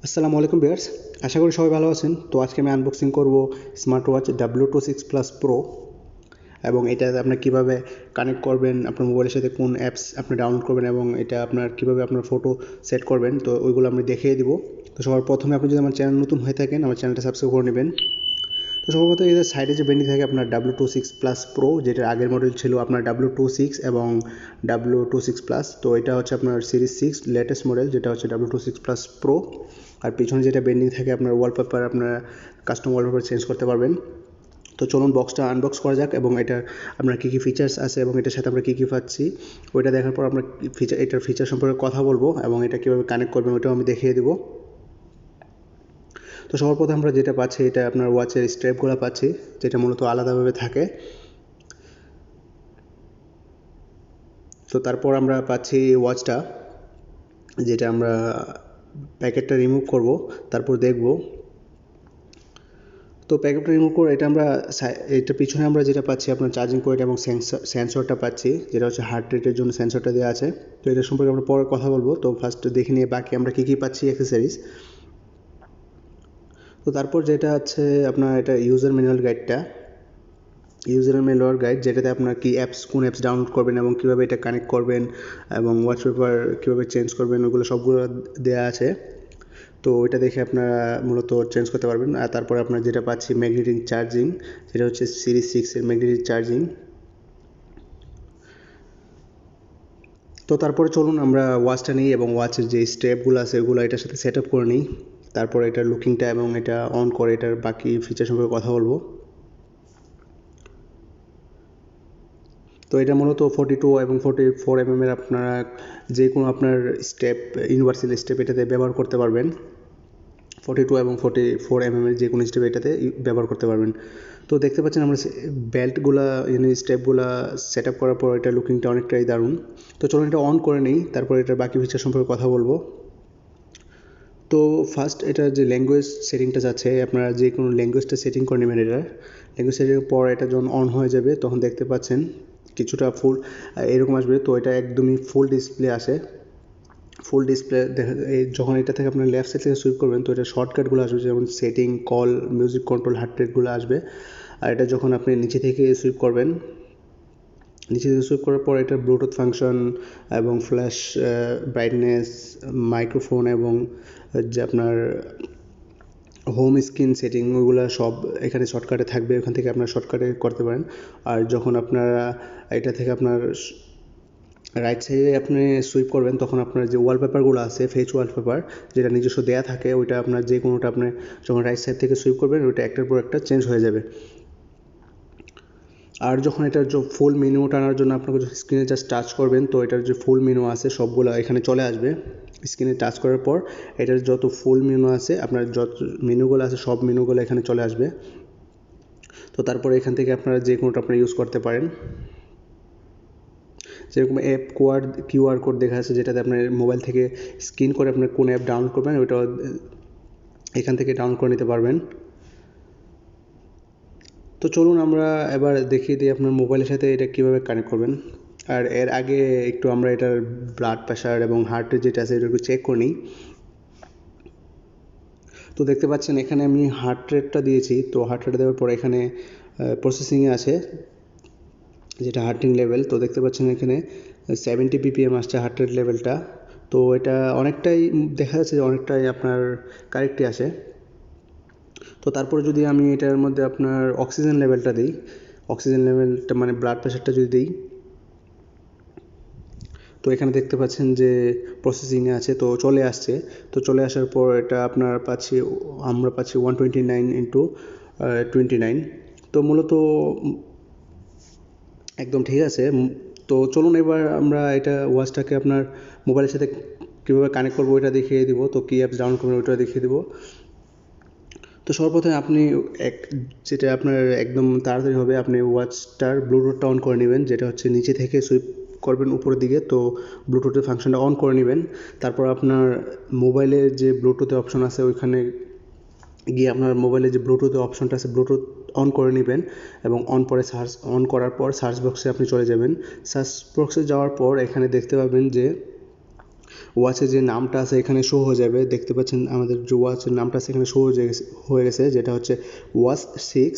আসসালামু আলাইকুম ভিউয়ার্স, আশা করি সবাই ভালো আছেন। তো আজকে আমি আনবক্সিং করব smart watch W26 plus pro এবং এটা আপনার কিভাবে কানেক্ট করবেন, আপনার মোবাইলের সাথে কোন অ্যাপস আপনি ডাউনলোড করবেন এবং এটা আপনার কিভাবে আপনার ফটো সেট করবেন, তো ওইগুলো আমি দেখিয়ে দিব। তো সবার প্রথমে আপনি যদি আমার চ্যানেল নতুন হয়ে থাকেন, আমার চ্যানেলটা সাবস্ক্রাইব করে নেবেন। তো সর্বপ্রথম এই যে সাইডে যে ব্যান্ডিং থাকে আপনার W26 প্লাস প্রো, যেটার আগের মডেল ছিল আপনার W26 এবং W26 প্লাস। তো এটা হচ্ছে আপনার সিরিজ 6 লেটেস্ট মডেল, যেটা হচ্ছে W26 প্লাস প্রো। আর পিছনে যেটা ব্যান্ডিং থাকে আপনার ওয়ালপেপার, আপনার কাস্টম ওয়ালপেপার চেঞ্জ করতে পারবেন। তো চলুন বক্সটা আনবক্স করা যাক এবং এটা আপনার কী কী ফিচার্স আছে এবং এটার সাথে আমরা কী কী পাচ্ছি ওইটা দেখার পর আমরা এটার ফিচার সম্পর্কে কথা বলবো এবং এটা কীভাবে কানেক্ট করবেন ওইটাও আমি দেখিয়ে দেবো। তো সবার প্রথমে আমরা যেটা পাচ্ছি, এটা আপনার ওয়াচের স্ট্র্যাপগুলো পাচ্ছি, যেটা মূলত আলাদাভাবে থাকে। তো তারপর আমরা পাচ্ছি ওয়াচটা, যেটা আমরা প্যাকেটটা রিমুভ করব, তারপর দেখব। তো প্যাকেটটা রিমুভ করে এটা আমরা এটা পিছনে আমরা যেটা পাচ্ছি আপনার চার্জিং পোর্ট এবং সেন্সরটা পাচ্ছি, যেটা হচ্ছে হার্ট রেটের জন্য সেন্সরটা দেওয়া আছে। তো এটা সম্পর্কে আমরা পরে কথা বলবো। তো ফার্স্ট দেখে নিয়ে বাকি আমরা কী কী পাচ্ছি অ্যাক্সেসরিজ। তো তারপর যেটা হচ্ছে আপনার এটা ইউজার ম্যানুয়াল গাইড, যেটাতে আপনার কি অ্যাপস, কোন অ্যাপস ডাউনলোড করবেন এবং কীভাবে এটা কানেক্ট করবেন এবং ওয়ালপেপার কীভাবে চেঞ্জ করবেন, ওগুলো সবগুলো দেওয়া আছে। তো ওইটা দেখে আপনারা মূলত চেঞ্জ করতে পারবেন। আর তারপরে আপনার যেটা পাচ্ছি ম্যাগনেটিক চার্জিং, সেটা হচ্ছে সিরিজ 6-এর ম্যাগনেটিক চার্জিং। তো তারপরে চলুন আমরা ওয়াচটা নিই এবং ওয়াচের যে স্টেপগুলো আছে ওগুলো এটার সাথে সেট আপ করে নিই। তারপরে এটার লুকিংটা এবং এটা অন করে এটার বাকি ফিচার সম্পর্কে কথা বলবো। তো এটা মূলত 42 এবং 44 এর আপনারা যে কোনো আপনার স্টেপ, ইউনিভার্সাল স্টেপ এটাতে ব্যবহার করতে পারবেন। 42 এবং 44 এর যে কোনো স্টেপ এটাতে ব্যবহার করতে পারবেন। তো দেখতে পাচ্ছেন আমরা বেল্টগুলা স্টেপগুলা সেট আপ করার পর এটা লুকিংটা অনেকটাই দারুণ। তো চলুন এটা অন করে নিই, তারপর এটার বাকি ফিচার সম্পর্কে কথা বলবো। তো ফার্স্ট এটার যে ল্যাঙ্গুয়েজ সেটিংটা যাচ্ছে, আপনারা যে কোনো ল্যাঙ্গুয়েজটা সেটিং করে নেবেন। এটার ল্যাঙ্গুয়েজ সেটিংয়ের পর এটা যখন অন হয়ে যাবে তখন দেখতে পাচ্ছেন কিছুটা ফুল এরকম আসবে। তো এটা একদমই ফুল ডিসপ্লে আসে। ফুল ডিসপ্লে দেখা যখন এটা থেকে আপনার লেফট সাইড থেকে সুইপ করবেন তো এটা শর্টকাটগুলো আসবে, যেমন setting, call, music control, heart রেটগুলো আসবে। আর এটা যখন আপনি নিচে থেকে সুইপ করবেন, নিচে থেকে সুইপ করার পর এটা ব্লুটুথ ফাংশন এবং ফ্ল্যাশ ব্রাইটনেস, মাইক্রোফোন এবং যে আপনার হোম স্ক্রিন সেটিং, ওইগুলো সব এখানে শর্টকাটে থাকবে। ওখান থেকে আপনার শর্টকাটে করতে পারেন। আর যখন আপনারা এটা থেকে আপনার রাইট সাইডে আপনি সুইপ করবেন তখন আপনার যে ওয়ালপেপারগুলো আছে, ফেচ ওয়ালপেপার যেটা নিজস্ব দেয়া থাকে, ওইটা আপনার যে কোনোটা আপনি যখন রাইট সাইড থেকে সুইপ করবেন ওইটা একটার পর একটা চেঞ্জ হয়ে যাবে। আর যখন এটার যে ফুল মেনু টানার জন্য আপনাকে স্ক্রিনে জাস্ট টাচ করবেন তো এটার যে ফুল মেনু আছে সবগুলো এখানে চলে আসবে। স্ক্রিনে টাচ করার পর এটার যত ফুল মেনু আছে, আপনার যত মেনুগুলো আছে সব মেনুগুলো এখানে চলে আসবে। তো তারপরে এখান থেকে আপনারা যে কোনোটা আপনারা ইউজ করতে পারেন। যেরকম অ্যাপ কিউআর কোড দেখা যাচ্ছে, যেটাতে আপনার মোবাইল থেকে স্ক্যান করে আপনার কোন অ্যাপ ডাউনলোড করবেন ওইটা এখান থেকে ডাউনলোড করে নিতে পারবেন। তো চলুন আমরা এবার দেখিয়ে দিই আপনার মোবাইলের সাথে এটা কীভাবে কানেক্ট করবেন। আর এর আগে একটু আমরা এটার ব্লাড প্রেশার এবং হার্ট রেট যেটা আছে এটা একটু চেক করে নিই। তো দেখতে পাচ্ছেন এখানে আমি হার্ট রেটটা দিয়েছি। তো হার্ট রেট দেওয়ার পর এখানে প্রসেসিংয়ে আছে যেটা হার্টিং লেভেল। তো দেখতে পাচ্ছেন এখানে 70 ppm আসছে হার্ট রেট লেভেলটা। তো এটা অনেকটাই দেখা যাচ্ছে যে অনেকটাই আপনার কারেক্টই আসে। তো তারপরে যদি আমি এটার মধ্যে আপনার অক্সিজেন লেভেলটা দিই, অক্সিজেন লেভেলটা মানে ব্লাড প্রেশারটা যদি দিই, তো এখানে দেখতে পাচ্ছেন যে প্রসেসিংয়ে আছে, তো চলে আসছে। তো চলে আসার পর এটা আপনার আমরা পাচ্ছি 129/29। তো মূলত একদম ঠিক আছে। তো চলুন এবার আমরা এটা ওয়াচটাকে আপনার মোবাইলের সাথে কীভাবে কানেক্ট করবো ওইটা দেখিয়ে দিব। তো কী অ্যাপস ডাউনলোড করবেন ওইটা দেখিয়ে দিব। তো সর্বপ্রথমে আপনি যেটা আপনার একদম তাড়াতাড়ি হবে, আপনি ওয়াচটার ব্লুটুথটা অন করে নেবেন, যেটা হচ্ছে নিচে থেকে সুইপ করবেন উপরের দিকে। তো ব্লুটুথের ফাংশনটা অন করে নেবেন। তারপর আপনার মোবাইলের যে ব্লুটুথের অপশন আছে ওইখানে গিয়ে আপনার মোবাইলে যে ব্লুটুথের অপশনটা আছে ব্লুটুথ অন করে নেবেন এবং অন করার পর সার্চ বক্সে আপনি চলে যাবেন। সার্চ বক্সে যাওয়ার পর এখানে দেখতে পাবেন যে ওয়াচের যে নামটা আছে এখানে শো হয়ে যাবে। দেখতে পাচ্ছেন আমাদের যে ওয়াচের নামটা আছে এখানে শো হয়ে গেছে, যেটা হচ্ছে ওয়াচ 6।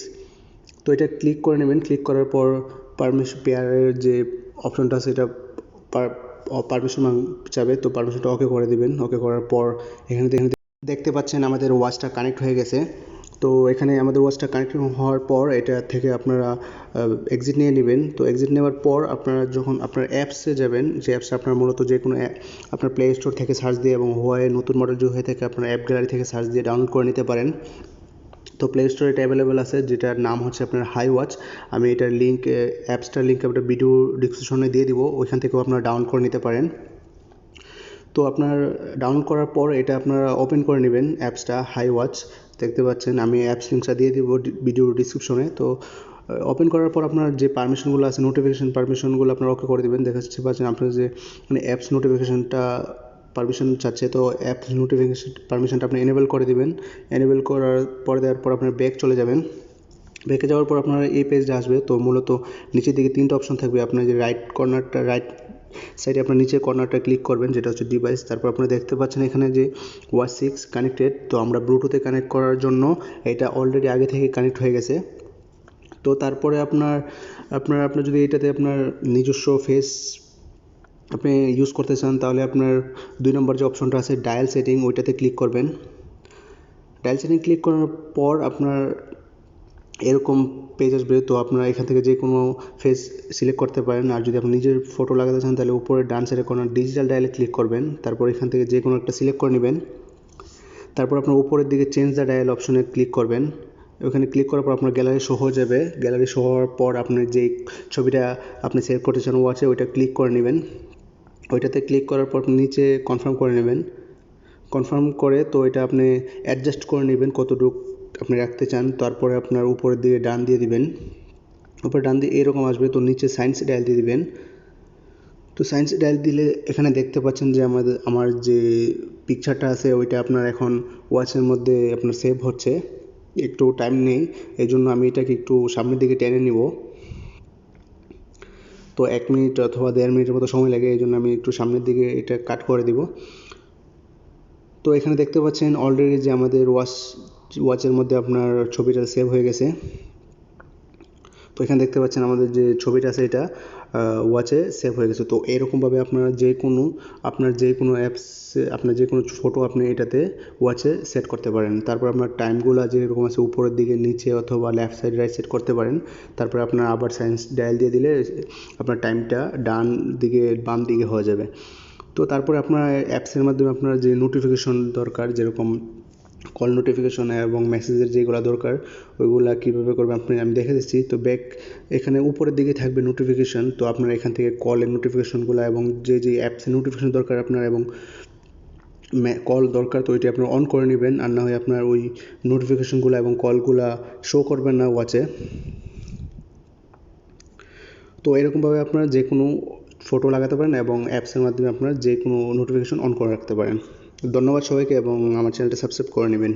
তো এটা ক্লিক করে নেবেন। ক্লিক করার পর পারমিশন পেয়ারের যে অপশনটা আছে এটা পারমিশন চাবে, তো পারমিশনটা ওকে করে দিবেন। ওকে করার পর এখানে দেখতে পাচ্ছেন আমাদের ওয়াচটা কানেক্ট হয়ে গেছে। তো এখানে আমাদের ওয়াচটা কানেক্ট হওয়ার পর এটা থেকে আপনারা এক্সিট নিয়ে নেবেন। তো এক্সিট নেওয়ার পর আপনারা যখন আপনার অ্যাপসে যাবেন, যে অ্যাপসটা আপনার মূলত যে কোনো আপনার প্লে স্টোর থেকে সার্চ দিয়ে এবং হোয়াই নতুন মডেল যদি হয়ে থাকে আপনার অ্যাপ গ্যালারি থেকে সার্চ দিয়ে ডাউনলোড করে নিতে পারেন। তো প্লে স্টোরে এটা অ্যাভেলেবেল আছে, যেটার নাম হচ্ছে আপনার হাই ওয়াচ। আমি এটার লিঙ্ক, অ্যাপসটার লিঙ্ক একটা ভিডিও ডিসক্রিপশনে দিয়ে দিব, ওইখান থেকেও আপনারা ডাউনলোড করে নিতে পারেন। তো আপনার ডাউনলোড করার পর এটা আপনারা ওপেন করে নেবেন অ্যাপসটা হাই ওয়াচ। দেখতে পাচ্ছেন আমি অ্যাপস লিঙ্কটা দিয়ে দিব ভিডিও ডিসক্রিপশনে। তো ওপেন করার পর আপনার যে পারমিশনগুলো আছে, নোটিফিকেশন পারমিশনগুলো আপনারা ওকে করে দেবেন। দেখাচ্ছে পাচ্ছেন আপনার যে মানে অ্যাপস নোটিফিকেশনটা পারমিশন চাচ্ছে, তো অ্যাপস নোটিফিকেশন পারমিশনটা আপনি এনেবল করে দিবেন। এনেবল করার পরে দেওয়ার পর আপনার ব্যাক চলে যাবেন। ব্যাকে যাওয়ার পর আপনার এই পেজটা আসবে। তো মূলত নিচের দিকে 3টা অপশন থাকবে। আপনার যে রাইট সাইডে আপনার নিচের কর্নারটা ক্লিক করবেন, যেটা হচ্ছে ডিভাইস। তারপর আপনারা দেখতে পাচ্ছেন এখানে যে ওয়াচ 6 কানেক্টেড। তো আমরা ব্লুটুথে কানেক্ট করার জন্য এটা অলরেডি আগে থেকে কানেক্ট হয়ে গেছে। তো তারপরে আপনার যদি এটাতে আপনার নিজস্ব ফেস আপনি ইউজ করতে চান, তাহলে আপনার 2 নম্বর যে অপশনটা আছে ডায়াল সেটিং, ওইটাতে ক্লিক করবেন। ডায়াল সেটিং ক্লিক করার পর আপনার এরকম পেজ আসবে। তো আপনারা এখান থেকে যে কোনো ফেস সিলেক্ট করতে পারেন। আর যদি আপনি নিজের ফটো লাগাতে চান তাহলে উপরে ডান সাইডে কোনো ডিজিটাল ডায়ালে ক্লিক করবেন। তারপর এখান থেকে যে কোনো একটা সিলেক্ট করে নেবেন। তারপর আপনার উপরের দিকে চেঞ্জ দ্য ডায়াল অপশনে ক্লিক করবেন। ওখানে ক্লিক করার পর আপনার গ্যালারি শো হয়ে যাবে। গ্যালারি শো হওয়ার পর আপনার যে ছবিটা আপনি সেভ করতে চান ওয়াচে, ওইটা ক্লিক করে নেবেন। ওইটাতে ক্লিক করার পর নিচে কনফার্ম করে নেবেন। কনফার্ম করে তো এটা আপনি অ্যাডজাস্ট করে নেবেন কতটুকু আপনি রাখতে চান। তারপরে আপনার উপরের দিকে ডান দিয়ে দিবেন। উপরে ডান দিয়ে এরকম আসবে। তো নিচে সায়েন্স ডায়াল দিয়ে দিবেন। তো সায়েন্স ডায়াল দিলে এখানে দেখতে পাচ্ছেন যে আমার যে পিকচারটা আছে ওইটা আপনার এখন ওয়াচের মধ্যে আপনার সেভ হচ্ছে। একটু টাইম নেই, এই জন্য আমি এটাকে একটু সামনের দিকে টেনে নিব। তো 1 মিনিট অথবা 1.5 মিনিটের মতো সময় লাগে, এই জন্য আমি একটু সামনের দিকে এটা কাট করে দিব। তো এখানে দেখতে পাচ্ছেন অলরেডি যে আমাদের ওয়াচের মধ্যে আপনার ছবিটা সেভ হয়ে গেছে। তো এখানে দেখতে পাচ্ছেন আমাদের যে ছবিটা আছে এটা ওয়াচে সেভ হয়ে গেছে। তো এরকমভাবে আপনার যে কোনো অ্যাপসে আপনার যে কোনো ফটো আপনি এটাতে ওয়াচে সেট করতে পারেন। তারপর আপনার টাইমগুলো যেরকম আছে উপরের দিকে, নিচে অথবা লেফট সাইড রাইট সাইড করতে পারেন। তারপর আপনার আবার সায়েন্স ডায়াল দিয়ে দিলে আপনার টাইমটা ডান দিকে বাম দিকে হয়ে যাবে। তো তারপরে আপনার অ্যাপসের মাধ্যমে আপনার যে নোটিফিকেশন দরকার, যেরকম কল নোটিফিকেশন এবং মেসেজের যেগুলো দরকার ওইগুলো কীভাবে করবেন আমি দেখে দিচ্ছি। তো এখানে উপরের দিকে থাকবে নোটিফিকেশন। তো আপনারা এখান থেকে কলের নোটিফিকেশনগুলো এবং যে অ্যাপসের নোটিফিকেশন দরকার আপনার এবং কল দরকার, তো ওইটা আপনার অন করে নেবেন। আর না হয় আপনার ওই নোটিফিকেশনগুলো এবং কলগুলা শো করবেন না ওয়াচে। তো এরকমভাবে আপনারা যে কোনো ফটো লাগাতে পারেন এবং অ্যাপসের মাধ্যমে আপনারা যে কোনো নোটিফিকেশন অন করে রাখতে পারেন। ধন্যবাদ সবাইকে এবং আমার চ্যানেলটা সাবস্ক্রাইব করে নেবেন।